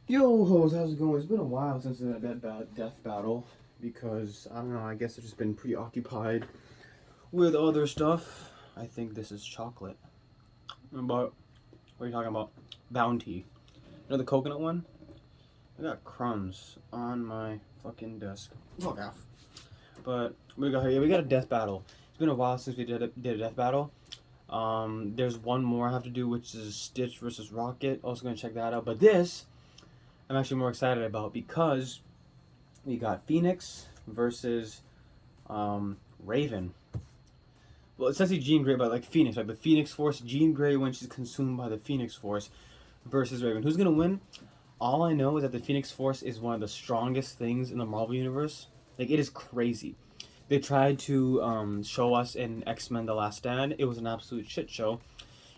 Yo, hoes, how's it going? It's been a while since that death battle because I don't know. I guess I've just been preoccupied with other stuff. I think this is chocolate. But what are you talking about? Bounty. You know the coconut one? I got crumbs on my fucking desk. Fuck off. But we got here. Yeah, we got a death battle. It's been a while since we did a death battle. There's one more I have to do, which is Stitch versus Rocket. Also gonna check that out. But this I'm actually more excited about because we got Phoenix versus Raven. Well, it's actually Jean Grey, but like Phoenix, like the Phoenix Force. Jean Grey when she's consumed by the Phoenix Force versus Raven. Who's gonna win? All I know is that the Phoenix Force is one of the strongest things in the Marvel universe. Like it is crazy. They tried to show us in X-Men: The Last Stand. It was an absolute shit show.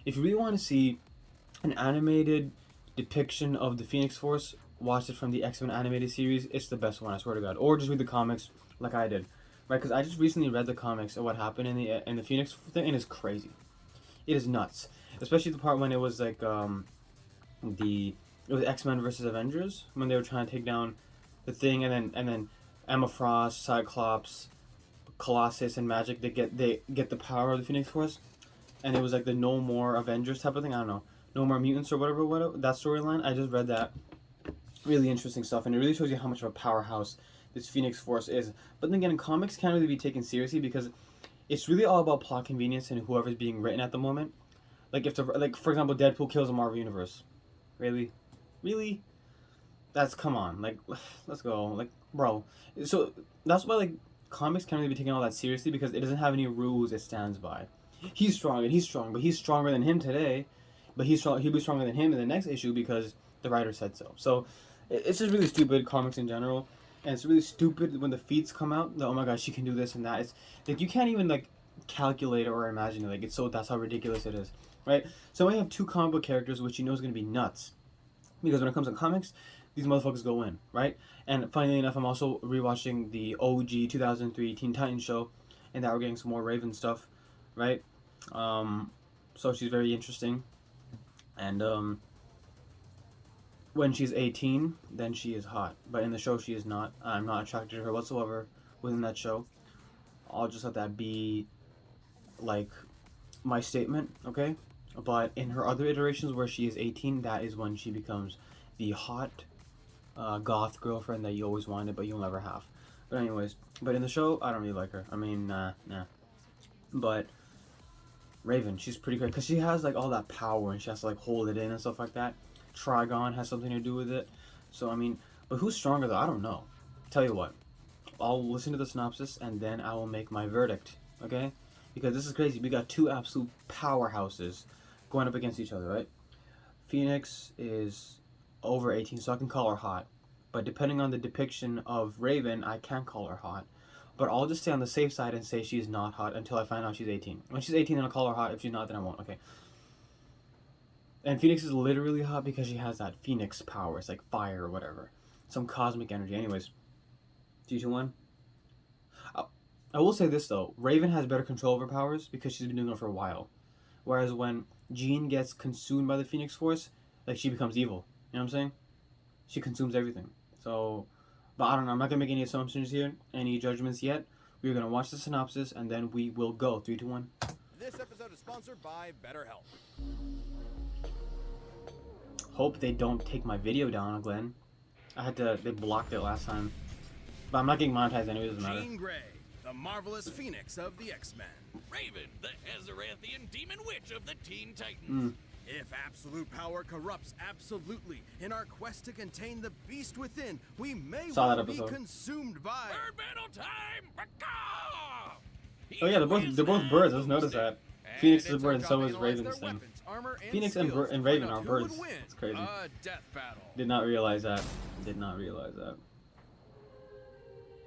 If you really want to see an animated depiction of the Phoenix Force, watch it from the X-Men animated series. It's the best one, I swear to God. Or just read the comics like I did, right? Because I just recently read the comics of what happened in the Phoenix thing, and it's crazy. It is nuts, especially the part when it was like it was X-Men versus Avengers when they were trying to take down the thing, and then Emma Frost, Cyclops, Colossus, and Magic they get the power of the Phoenix Force, and it was like the no more Avengers type of thing. I don't know, no more mutants or whatever that storyline. I just read that. Really interesting stuff, and it really shows you how much of a powerhouse this Phoenix Force is. But then again, comics can't really be taken seriously because it's really all about plot convenience and whoever's being written at the moment. Like if like for example, Deadpool kills the Marvel Universe. Really, really, that's come on. Like, let's go. Like, bro. So that's why like comics can't really be taken all that seriously because it doesn't have any rules it stands by. He's strong and he's strong, but he's stronger than him today. But he'll be stronger than him in the next issue because the writer said so. So it's just really stupid comics in general, and it's really stupid when the feats come out. That, oh my gosh, she can do this and that. It's like you can't even like calculate it or imagine it. Like it's so that's how ridiculous it is, right? So we have two comic book characters which you know is gonna be nuts, because when it comes to comics, these motherfuckers go in, right? And funnily enough, I'm also rewatching the OG 2003 Teen Titans show, and now we're getting some more Raven stuff, right? Um, so she's very interesting, and when she's 18, then she is hot. But in the show, she is not. I'm not attracted to her whatsoever within that show. I'll just let that be, like, my statement, okay? But in her other iterations where she is 18, that is when she becomes the hot goth girlfriend that you always wanted, but you'll never have. But anyways, but in the show, I don't really like her. I mean, nah. But Raven, she's pretty great because she has like all that power and she has to like hold it in and stuff like that. Trigon has something to do with it. So I mean, but who's stronger though? I don't know. Tell you what, I'll listen to the synopsis and then I will make my verdict. Okay? Because this is crazy. We got two absolute powerhouses going up against each other, right? Phoenix is over 18, so I can call her hot. But depending on the depiction of Raven, I can't call her hot. But I'll just stay on the safe side and say she's not hot until I find out she's 18. When she's 18, then I'll call her hot. If she's not, then I won't. Okay. And Phoenix is literally hot because she has that Phoenix power. It's like fire or whatever. Some cosmic energy. Anyways. 3, 2, 1. I will say this though. Raven has better control over powers because she's been doing it for a while. Whereas when Jean gets consumed by the Phoenix Force, like she becomes evil. You know what I'm saying? She consumes everything. So, but I don't know. I'm not gonna make any assumptions here, any judgments yet. We're gonna watch the synopsis and then we will go. 3, 2, 1. This episode is sponsored by BetterHelp. Hope they don't take my video down, Glenn. They blocked it last time. But I'm not getting monetized anyway, it doesn't matter. Jean Grey, the marvelous Phoenix of the X-Men. Raven, the Azarathian demon witch of the Teen Titans. If absolute power corrupts absolutely, in our quest to contain the beast within, we may well be consumed by... Bird battle time! Oh yeah, they're both birds, let's notice that. Phoenix is a bird and so is Raven's thing. Phoenix and Raven are birds. It's crazy. Death battle. Did not realize that.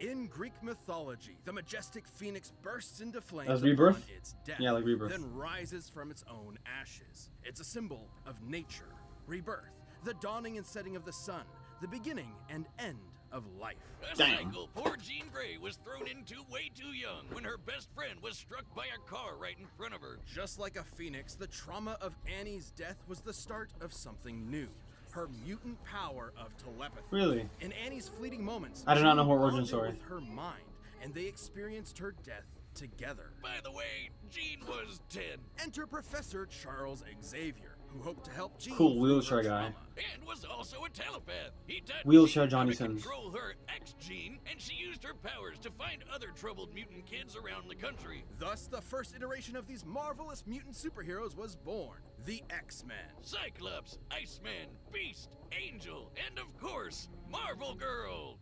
In Greek mythology, the majestic phoenix bursts into flames As Rebirth? upon its death, Yeah, like Rebirth. then rises from its own ashes. It's a symbol of nature, rebirth, the dawning and setting of the sun, the beginning and end of life. A cycle poor Jean Grey was thrown into way too young when her best friend was struck by a car right in front of her. Just like a phoenix, the trauma of Annie's death was the start of something new. her mutant power of telepathy. Really? In Annie's fleeting moments, I do not know her Jean origin bonded story. with her mind, and they experienced her death together. By the way, Jean was 10 Enter Professor Charles Xavier, who hoped to help Jean Cool through wheelchair her guy. trauma. and was also a telepath. He taught Wheelchair Jean how Johnny to Sins. control her ex-Jean, and she used her powers to find other troubled mutant kids around the country. Thus, the first iteration of these marvelous mutant superheroes was born, the X-Men. Cyclops, Iceman, Beast, Angel, and of course, Marvel Girl.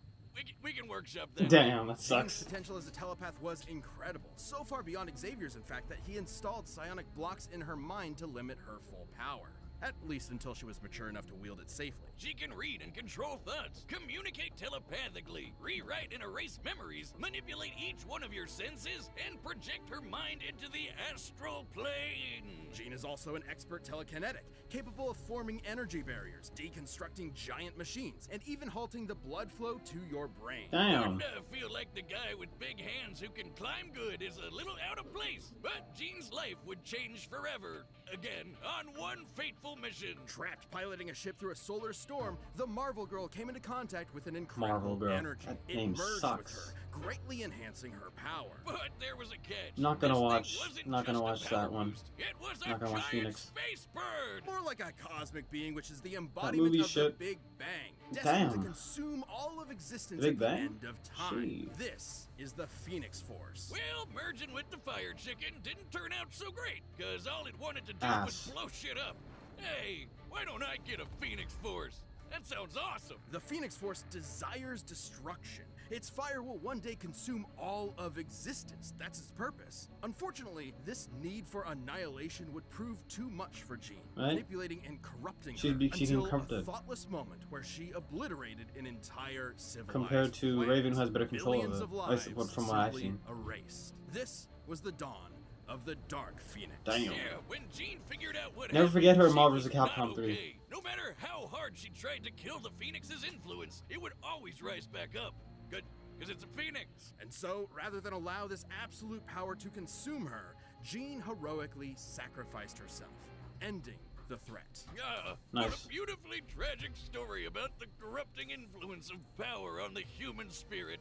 We can workshop that. Damn, that Jean's sucks. potential as a telepath was incredible, so far beyond Xavier's, in fact, that he installed psionic blocks in her mind to limit her full power. At least until she was mature enough to wield it safely. She can read and control thoughts, communicate telepathically, rewrite and erase memories, manipulate each one of your senses, and project her mind into the astral plane. Jean is also an expert telekinetic, capable of forming energy barriers, deconstructing giant machines, and even halting the blood flow to your brain. Damn. Would feel like the guy with big hands who can climb good is a little out of place, but Jean's life would change forever. Again, on one fateful mission. Trapped piloting a ship through a solar storm, the Marvel Girl came into contact with an Marvel incredible Girl. energy. That It name merged sucks. with her, greatly enhancing her power. But there was a catch. Not gonna This thing watch- wasn't not gonna just a watch power that one. boost. It was a Not gonna watch giant Phoenix. space bird. More like a cosmic being, which is the movie embodiment of shit. the Big Bang, destined to Damn. consume all of existence Big at the Bang? end of time. Jeez. This is the Phoenix Force. Well, merging with the fire chicken didn't turn out so great, cause all it wanted to do Ass. was blow shit up. Hey, why don't I get a Phoenix Force? That sounds awesome. The Phoenix Force desires destruction. Its fire will one day consume all of existence. That's its purpose. Unfortunately, this need for annihilation would prove too much for Jean, Right. manipulating and corrupting She'd her be- she's until a corrupted. thoughtless moment where she obliterated an entire civilized Compared to planet. Raven, who has better control of Billions it. of At lives least from what I've simply seen. erased. This was the dawn of the Dark Phoenix. Damn. Yeah, when Jean figured out what Never happened, forget her in she Marvel was vs. not Capcom 3. okay. No matter how hard she tried to kill the Phoenix's influence, it would always rise back up. Good, because it's a Phoenix. And so, rather than allow this absolute power to consume her, Jean heroically sacrificed herself, ending the threat. Ah, Nice. what a beautifully tragic story about the corrupting influence of power on the human spirit.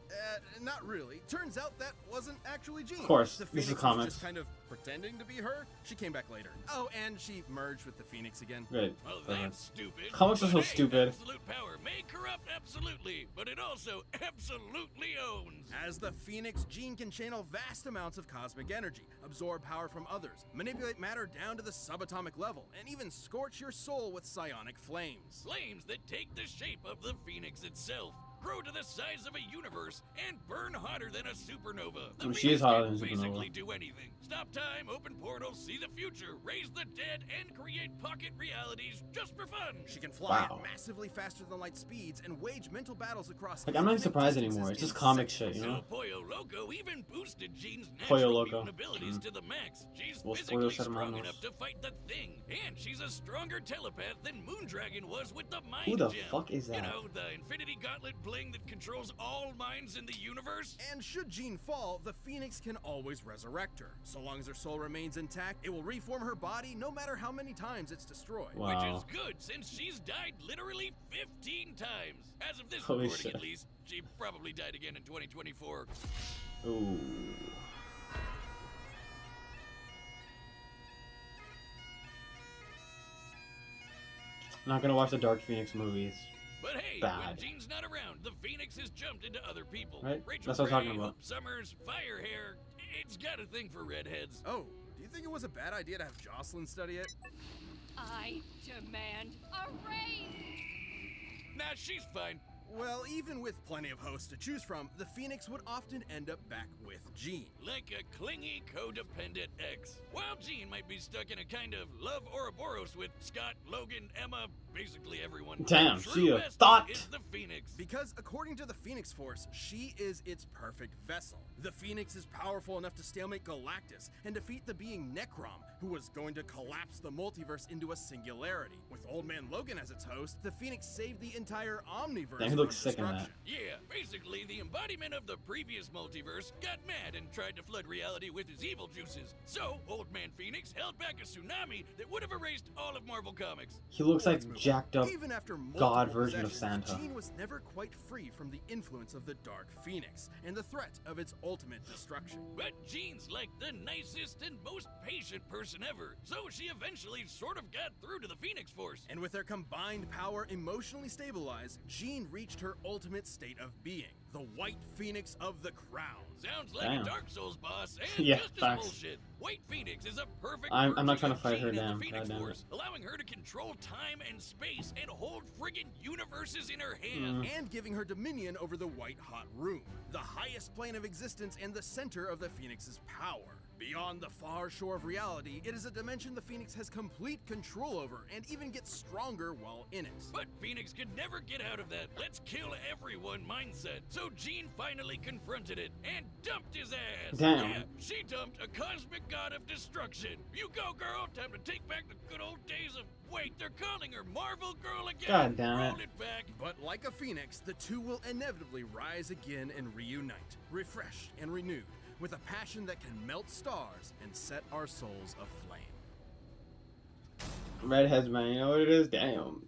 Not really. Turns out that wasn't actually Jean. Of course, The this is Phoenix was comics. just kind of pretending to be her. She came back later. Oh, and she merged with the Phoenix again. Great. Well, that's stupid. Comics are But so hey, stupid. Absolute power may corrupt absolutely, but it also absolutely owns. As the Phoenix, Jean can channel vast amounts of cosmic energy, absorb power from others, manipulate matter down to the subatomic level, and even scorch your soul with psionic flames. Flames that take the shape of the Phoenix itself, grow to the size of a universe, and burn hotter than a supernova. The She is Phoenix hotter can than a supernova. basically do anything. Stop time, open portals, see the future, raise the dead, and create pocket realities just for fun. She can fly Wow. at massively faster than light speeds and wage mental battles across. Like, I'm not infinite surprised distances anymore. It's just in comic seconds. shit, you know? So Pollo Loco even boosted Jean's Pollo natural Loco. mutant abilities to the max. She's Los physically pollos strong hermanos. enough to fight the Thing, and she's a stronger telepath than Moondragon was with the Mind Who the Gem. fuck is You that? know, the Infinity Gauntlet bling that controls all minds in the universe? And should Jean fall, the Phoenix can always resurrect her. So long as her soul remains intact, it will reform her body no matter how many times it's destroyed. Wow. Which is good, since she's died literally 15 times. As of this Holy recording, shit. at least. She probably died again in 2024. Ooh. Not gonna watch the Dark Phoenix movies. But hey, Bad. when Jean's not around, the Phoenix has jumped into other people. Right? Rachel That's what I'm Gray, talking about. Hope Summers, Firehair. It's got a thing for redheads. Oh, do you think it was a bad idea to have Jocelyn study it? I demand a raise! Nah, she's fine. Well, even with plenty of hosts to choose from, the Phoenix would often end up back with Jean. Like a clingy, codependent ex. While Jean might be stuck in a kind of love Ouroboros with Scott, Logan, Emma, basically everyone. Damn, the she true a best thought. is the Phoenix. Because according to the Phoenix Force, she is its perfect vessel. The Phoenix is powerful enough to stalemate Galactus and defeat the being Necrom, who was going to collapse the multiverse into a singularity. With Old Man Logan as its host, the Phoenix saved the entire Omniverse Damn, he from looks sick in that. destruction. Yeah, basically the embodiment of the previous multiverse got mad and tried to flood reality with his evil juices. So, Old Man Phoenix held back a tsunami that would have erased all of Marvel Comics. He looks like Let's move jacked up Even after multiple god version of possessions, Santa. Jean was never quite free from the influence of the Dark Phoenix and the threat of its ultimate destruction. But Jean's like the nicest and most patient person ever, so she eventually sort of got through to the Phoenix Force. And with their combined power emotionally stabilized, Jean reached her ultimate state of being, the White Phoenix of the Crown. Sounds like Damn. a Dark Souls boss, and Yeah, just as facts. bullshit. White Phoenix is a perfect I'm not merging trying to of fight Jean her and the down, Phoenix goddamn it. Force, allowing her to control time and space and hold friggin' universes in her hand. And giving her dominion over the White Hot Room, the highest plane of existence and the center of the Phoenix's power. Beyond the far shore of reality, it is a dimension the Phoenix has complete control over and even gets stronger while in it. But Phoenix could never get out of that let's kill everyone mindset. So Jean finally confronted it and dumped his ass. Damn. Yeah, she dumped a cosmic god of destruction. You go, girl. Time to take back the good old days of... Wait, they're calling her Marvel Girl again. God damn it. Roll it back. But like a phoenix, the two will inevitably rise again and reunite, refreshed and renewed, with a passion that can melt stars and set our souls aflame. Redheads, man, you know what it is? Damn.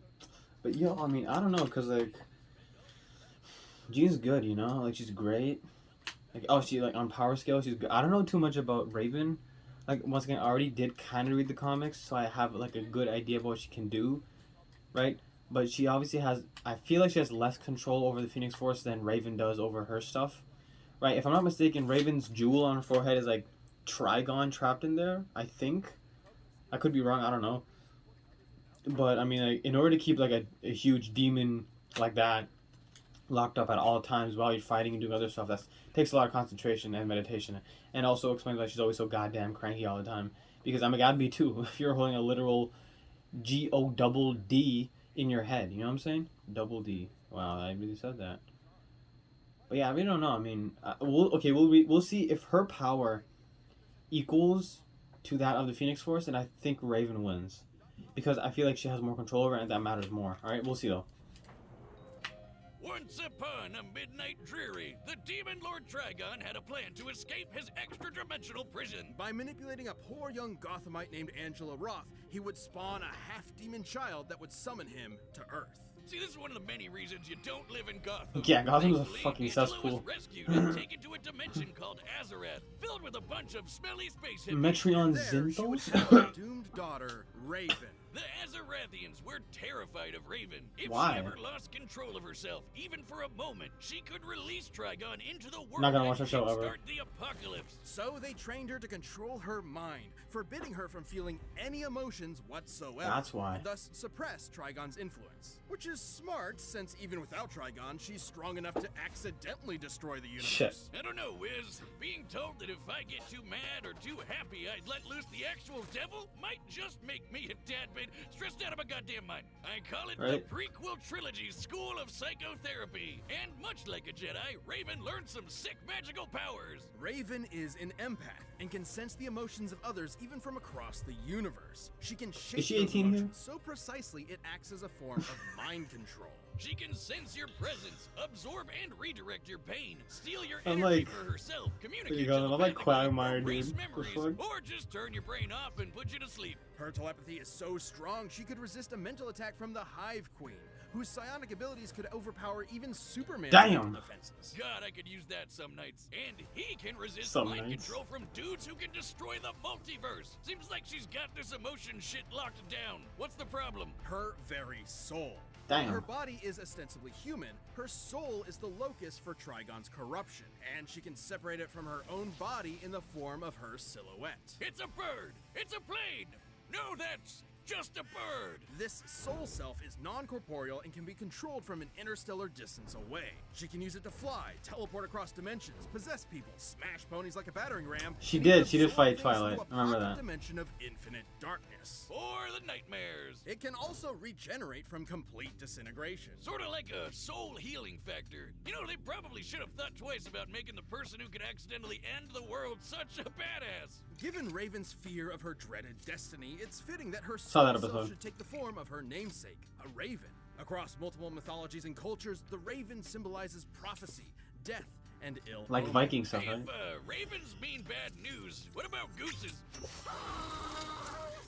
But yo, I mean, I don't know, cause like, Jean's good, you know, like she's great. Like, oh, she like on power scale, she's good. I don't know too much about Raven. Like, once again, I already did kind of read the comics, so I have like a good idea of what she can do, right? But she obviously has. I feel like she has less control over the Phoenix Force than Raven does over her stuff, right? If I'm not mistaken, Raven's jewel on her forehead is like Trigon trapped in there. I think. I could be wrong. I don't know. But I mean, like, in order to keep like a huge demon like that locked up at all times while you're fighting and doing other stuff, that takes a lot of concentration and meditation, and also explains why she's always so goddamn cranky all the time. Because I'm a god be too if you're holding a literal GODD in your head. You know what I'm saying? Double D. Wow, I really said that. But yeah, I really don't know. I mean, we'll see if her power equals to that of the Phoenix Force, and I think Raven wins. Because I feel like she has more control over it, and that matters more. Alright, we'll see though. Once upon a midnight dreary, the demon Lord Trigon had a plan to escape his extra-dimensional prison. By manipulating a poor young Gothamite named Angela Roth, he would spawn a half-demon child that would summon him to Earth. See, this is one of the many reasons you don't live in Gotham. Yeah, Gotham's a Thankfully, fucking Angela cesspool. was rescued and taken to a dimension called Azarath, filled with a bunch of smelly space hippies. Metreon There, she would Zinthos? have her doomed daughter, Raven. The Azarathians were terrified of Raven. If Why? she ever lost control of herself, even for a moment, she could release Trigon into the world Not gonna and watch her show ever. start the apocalypse. So they trained her to control her mind, forbidding her from feeling any emotions whatsoever. That's why. And thus suppress Trigon's influence. Which is smart, since even without Trigon, she's strong enough to accidentally destroy the universe. Shit. I don't know, Wiz. Being told that if I get too mad or too happy, I'd let loose the actual devil might just make me a tad bit stressed out of my goddamn mind. I call it Right. the prequel trilogy's School of Psychotherapy. And much like a Jedi, Raven learned some sick magical powers. Raven is an empath and can sense the emotions of others even from across the universe. She can shape Is she those 18 here? emotions so precisely it acts as a form of mind control. She can sense your presence, absorb and redirect your pain, steal your I'm energy like- for herself, communicate you go, I'm like telepathically, Quagmire, erase dude. memories, The fuck? or just turn your brain off and put you to sleep. Her telepathy is so strong she could resist a mental attack from the Hive Queen, whose psionic abilities could overpower even Superman's Damn. mental defenses. God, I could use that some nights. And he can resist Some mind nights. control from dudes who can destroy the multiverse. Seems like she's got this emotion shit locked down. What's the problem? Her very soul. Damn. While her body is ostensibly human, her soul is the locus for Trigon's corruption, and she can separate it from her own body in the form of her silhouette. It's a bird! It's a plane! No, that's just a bird! This soul self is non-corporeal and can be controlled from an interstellar distance away. She can use it to fly, teleport across dimensions, possess people, smash ponies like a battering ram. She and did. even She did absorb fight things Twilight. into a I remember pocket that. dimension of infinite darkness. Or the nightmares. It can also regenerate from complete disintegration. Sort of like a soul healing factor. You know, they probably should have thought twice about making the person who could accidentally end the world such a badass. Given Raven's fear of her dreaded destiny, it's fitting that her Saw soul that self episode. should take the form of her namesake, a raven. Across multiple mythologies and cultures, the raven symbolizes prophecy, death, and ill Like omen. Viking stuff, Hey, right? if ravens mean bad news, what about gooses?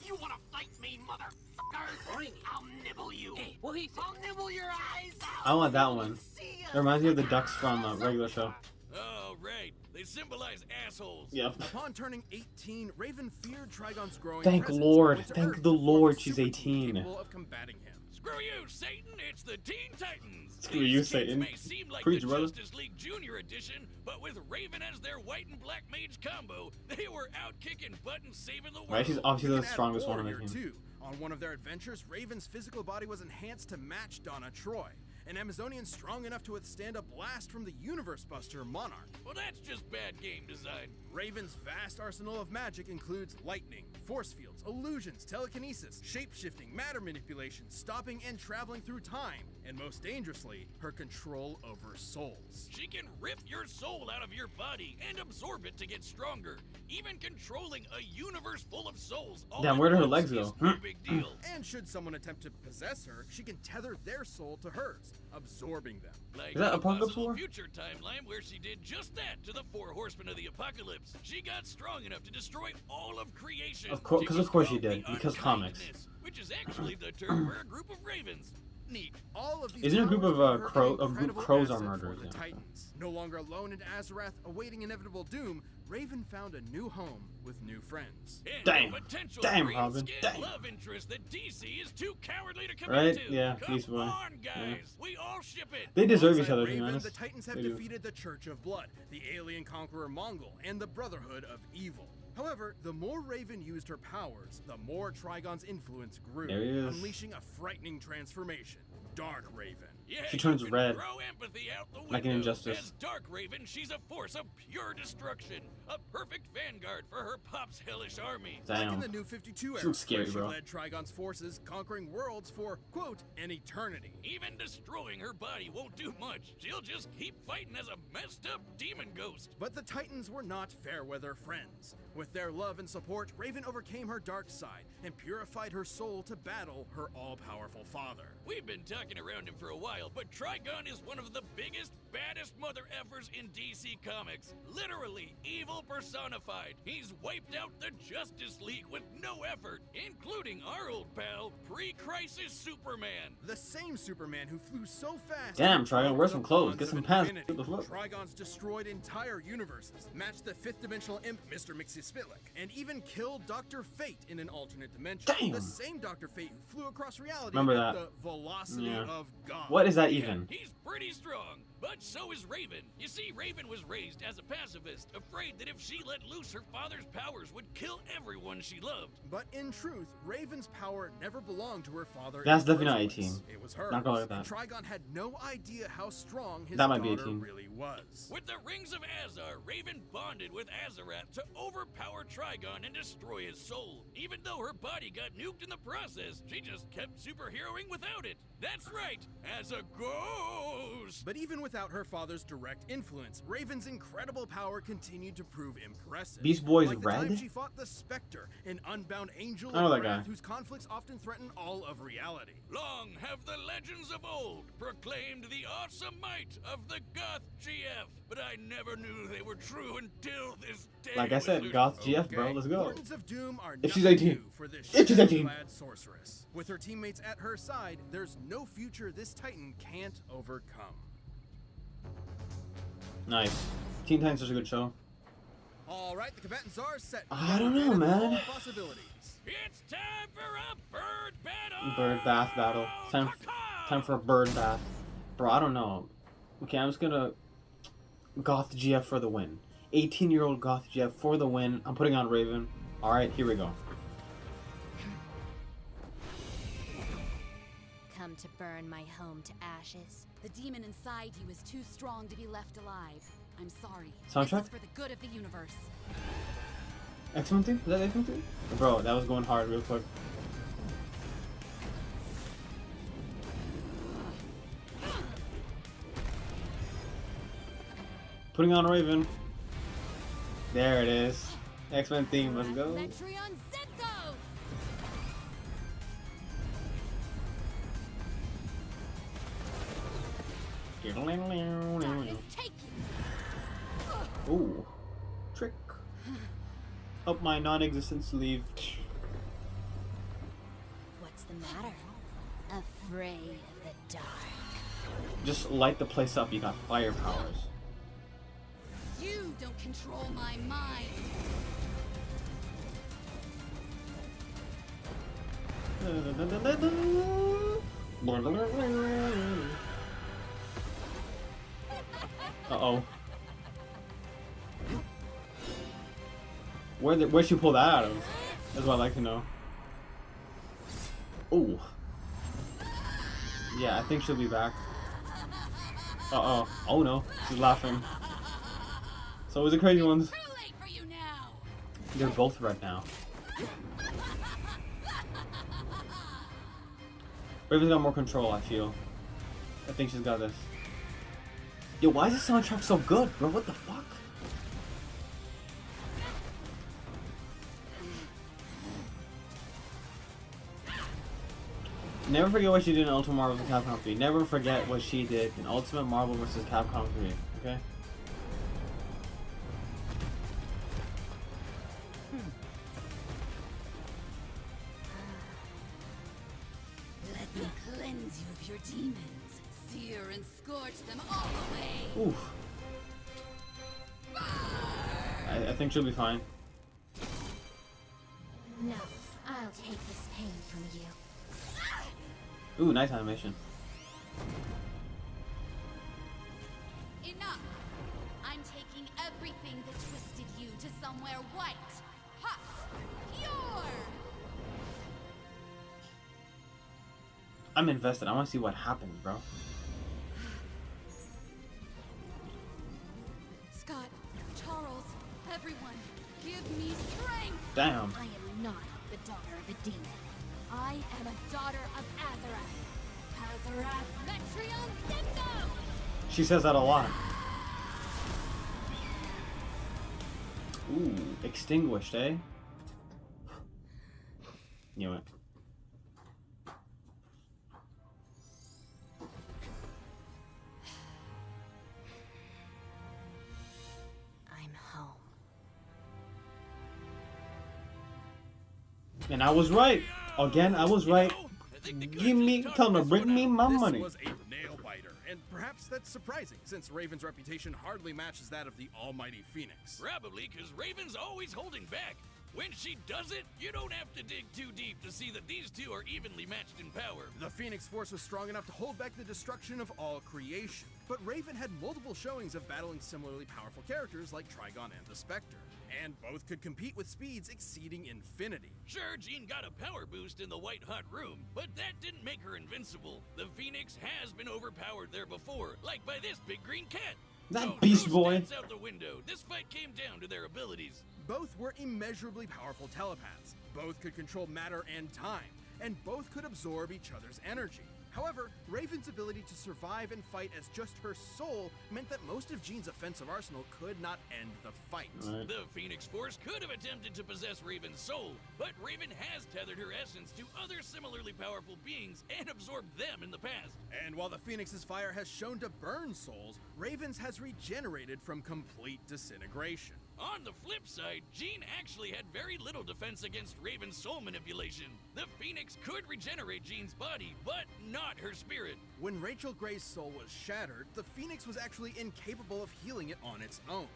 You wanna fight me, motherfucker? I'll nibble you. Hey, what he said? I'll nibble your eyes out. I want that one. See ya. It reminds me of the ducks from a regular show. Oh, right. They symbolize assholes. Yep. Upon turning 18, Raven feared Trigon's growing Thank presence Lord. and went to Thank Earth the to form a Lord she's super team 18. capable of combating him. Screw you, Satan! It's the Teen Titans! Screw These you, kids Satan. may seem like Preach, the brother. Justice League Junior Edition, but with Raven as their white and black mage combo, they were out kicking butt and saving the world. Right? She's obviously You the can add strongest one on the Warrior, team. too. On one of their adventures, Raven's physical body was enhanced to match Donna Troy, an Amazonian strong enough to withstand a blast from the Universe Buster Monarch. Well, that's just bad game design. Raven's vast arsenal of magic includes lightning, force fields, illusions, telekinesis, shape-shifting, matter manipulation, stopping and traveling through time, and most dangerously, her control over souls. She can rip your soul out of your body and absorb it to get stronger. Even controlling a universe full of souls all Damn, at where do her once legs is go? no big deal. And should someone attempt to possess her, she can tether their soul to hers, absorbing them. Like Is that a Apocalypse possible War? future timeline where she did just that to the four horsemen of the apocalypse. She got strong enough to destroy all of creation. Of course- She 'cause was of course she called did, the because comics. Unkindness, which is actually the term for a group of ravens. Neat. All of these Isn't it a group powers of, made her crow- an a group incredible crows are asset murderers, for the yeah. Titans. No longer alone in Azarath, awaiting inevitable doom, Raven found a new home with new friends. And Damn. a potential Damn, green Robin. skin Damn. love interest that DC is too cowardly to commit Right? to. Yeah, Come Beast Boy. on, guys. Yeah. We all ship it. They deserve each Alongside other, to be Raven, honest. the Titans have They do. defeated the Church of Blood, the alien conqueror Mongol, and the Brotherhood of Evil. However, the more Raven used her powers, the more Trigon's influence grew, There he is. unleashing a frightening transformation. Dark Raven. Yeah, She turns you can red. Throw empathy out the Like in window. Injustice. As Dark Raven, she's a force of pure destruction, a perfect vanguard for her pop's hellish army. Like in Damn. the New 52 era, looks scary, where she bro. led Trigon's forces, conquering worlds for, quote, an eternity. Even destroying her body won't do much. She'll just keep fighting as a messed up demon ghost. But the Titans were not fair-weather friends. With their love and support, Raven overcame her dark side and purified her soul to battle her all-powerful father. We've been talking around him for a while, but Trigon is one of the biggest, baddest mother effers in DC Comics. Literally, evil personified. He's wiped out the Justice League with no effort, including our old pal, pre-crisis Superman. The same Superman who flew so fast. Damn, Trigon, wear the some clothes, bonds get of some pants. infinity. What the fuck? Trigon's destroyed entire universes, matched the fifth-dimensional imp Mr. Mxyzptlk, and even killed Dr. Fate in an alternate dimension. Damn. The same Dr. Fate who flew across reality Remember at that. the velocity Yeah. of God. What is that Yeah, even? he's pretty strong, but so is Raven. You see, Raven was raised as a pacifist, afraid that if she let loose her father's powers would kill everyone she loved. But in truth, Raven's power never belonged to her father. That's in the definitely not first place. 18. It was hers. Not gonna look at And that. Trigon had no idea how strong his That might be daughter 18. really was. With the Rings of Azar, Raven bonded with Azarath to overpower Trigon and destroy his soul. Even though her body got nuked in the process, she just kept superheroing without it. That's right, as a ghost. But even without her father's direct influence, Raven's incredible power continued to prove impressive. Beast Boy's like the red? time she fought the Spectre, an unbound angel I know of that wrath guy. whose conflicts often threaten all of reality. Long have the legends of old proclaimed the awesome might of the Goth GF, but I never knew they were true until this day. Like I said, Wizard. Goth GF, bro, Okay, let's go. Wardens of Doom are If she's nothing 18. new for this If she's 18. clad sorceress. With her teammates at her side, there's no future this Titan can't overcome. Nice. Teen Titans is such a good show. All right, the combatants are set. I don't know, And man. all possibilities. It's time for a bird battle! Bird bath battle. Time for a bird bath. Bro, I don't know. Okay, I'm just gonna Goth GF for the win. 18-year-old Goth GF for the win. I'm putting on Raven. Alright, here we go. Come to burn my home to ashes. The demon inside you is too strong to be left alive. I'm sorry. Soundtrack? This is for the good of the universe. X-Men team? Is that X-Men team? Bro, that was going hard real quick. Putting on Raven. There it is. X-Men theme, let's go. Metreon Zethos! Darkness, take you! Ooh. Trick. Up my non-existent sleeve. afraid of the dark. Just light the place up. You got fire powers. You don't control my mind. Uh-oh. Where'd she pull that out of? That's what I'd like to know. Ooh. Yeah, I think she'll be back. Uh-oh. Oh no. She's laughing. So was the crazy ones. Too late for you now. They're both red now. Raven's got more control, I feel. I think she's got this. Yo, why is this soundtrack so good, bro? What the fuck? Never forget what she did in Ultimate Marvel vs. Capcom 3. Never forget what she did in Ultimate Marvel vs. Capcom 3. Okay? Let me cleanse you of your demons. Sear and scorch them all away. Oof. I think she'll be fine. No, I'll take this pain from you. Ooh, nice animation. Enough! I'm taking everything that twisted you to somewhere white, hot, pure! I'm invested. I want to see what happens, bro. Scott, Charles, everyone, give me strength! Damn. I am not the daughter of a demon. I am a daughter of Azarath. Azarath Metrion Symptom! She says that a lot. Ooh, extinguished, eh? Knew it. I'm home. And I was right. Again, I was right. Give me, tell them to bring me my money. This was a nail biter, and perhaps that's surprising, since Raven's reputation hardly matches that of the almighty Phoenix. Probably because Raven's always holding back. When she does it, you don't have to dig too deep to see that these two are evenly matched in power. The Phoenix Force was strong enough to hold back the destruction of all creation, but Raven had multiple showings of battling similarly powerful characters like Trigon and the Spectre, and both could compete with speeds exceeding infinity. Sure, Jean got a power boost in the White Hot Room, but that didn't make her invincible. The Phoenix has been overpowered there before, like by this big green cat. That So Beast throw Boy. stats out the window. This fight came down to their abilities. Both were immeasurably powerful telepaths, both could control matter and time, and both could absorb each other's energy. However, Raven's ability to survive and fight as just her soul meant that most of Jean's offensive arsenal could not end the fight. Right. The Phoenix Force could have attempted to possess Raven's soul, but Raven has tethered her essence to other similarly powerful beings and absorbed them in the past. And while the Phoenix's fire has shown to burn souls, Raven's has regenerated from complete disintegration. On the flip side, Jean actually had very little defense against Raven's soul manipulation. The Phoenix could regenerate Jean's body, but not her spirit. When Rachel Gray's soul was shattered, the Phoenix was actually incapable of healing it on its own.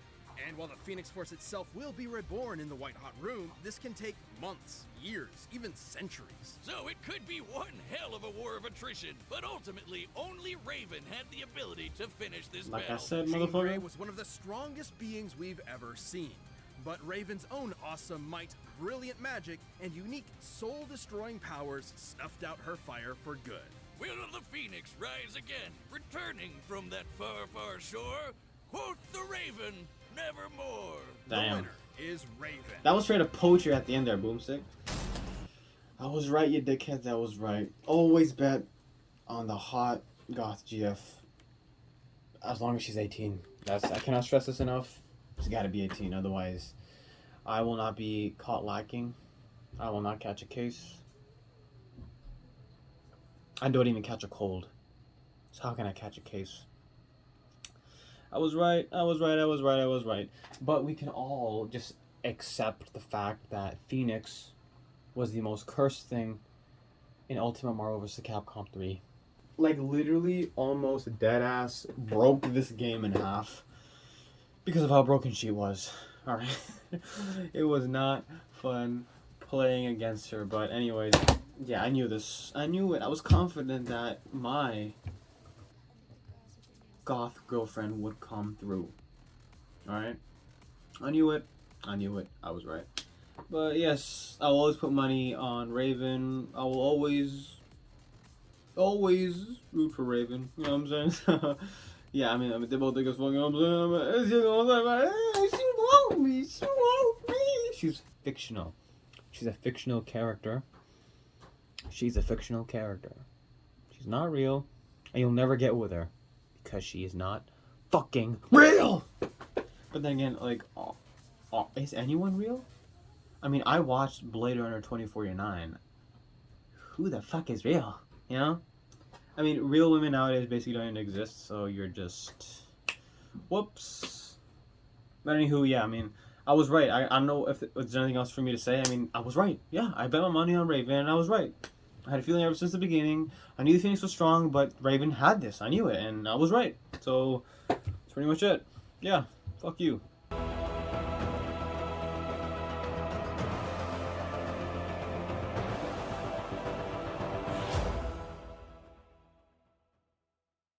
And while the Phoenix Force itself will be reborn in the White Hot Room, this can take months, years, even centuries. So it could be one hell of a war of attrition, but ultimately only Raven had the ability to finish this Like I battle. said, Jean Grey motherfucker. was one of the strongest beings we've ever seen. But Raven's own awesome might, brilliant magic, and unique soul-destroying powers snuffed out her fire for good. Will the Phoenix rise again, returning from that far, far shore? Quote the Raven, nevermore. The Damn. winner is Raven. That was straight up poetry at the end there, Boomstick. I was right, you dickheads. I was right. Always bet on the hot goth GF. As long as she's 18. I cannot stress this enough. She's got to be 18. Otherwise, I will not be caught lacking. I will not catch a case. I don't even catch a cold. So how can I catch a case? I was right. I was right. I was right. I was right. But we can all just accept the fact that Phoenix was the most cursed thing in Ultimate Marvel vs. Capcom 3. Like, literally, almost dead-ass broke this game in half because of how broken she was. Alright. It was not fun playing against her, but anyways, yeah, I knew this. I knew it. I was confident that my goth girlfriend would come through. Alright? I knew it. I knew it. I was right. But yes, I will always put money on Raven. I will always root for Raven. You know what I'm saying? Yeah, I mean, they both think it's fucking, you know what I'm saying? She won't me. She won't me. She's fictional. She's a fictional character. She's a fictional character. She's not real, and you'll never get with her because she is not fucking real. But then again, like, is anyone real? I mean, I watched Blade Runner 2049. Who the fuck is real? You know? I mean, real women nowadays basically don't even exist, so you're just... Whoops. But anywho, yeah, I mean, I was right. I don't know if there's anything else for me to say. I mean, I was right. Yeah, I bet my money on Raven, and I was right. I had a feeling ever since the beginning. I knew the Phoenix was strong, but Raven had this. I knew it, and I was right. So, that's pretty much it. Yeah, fuck you.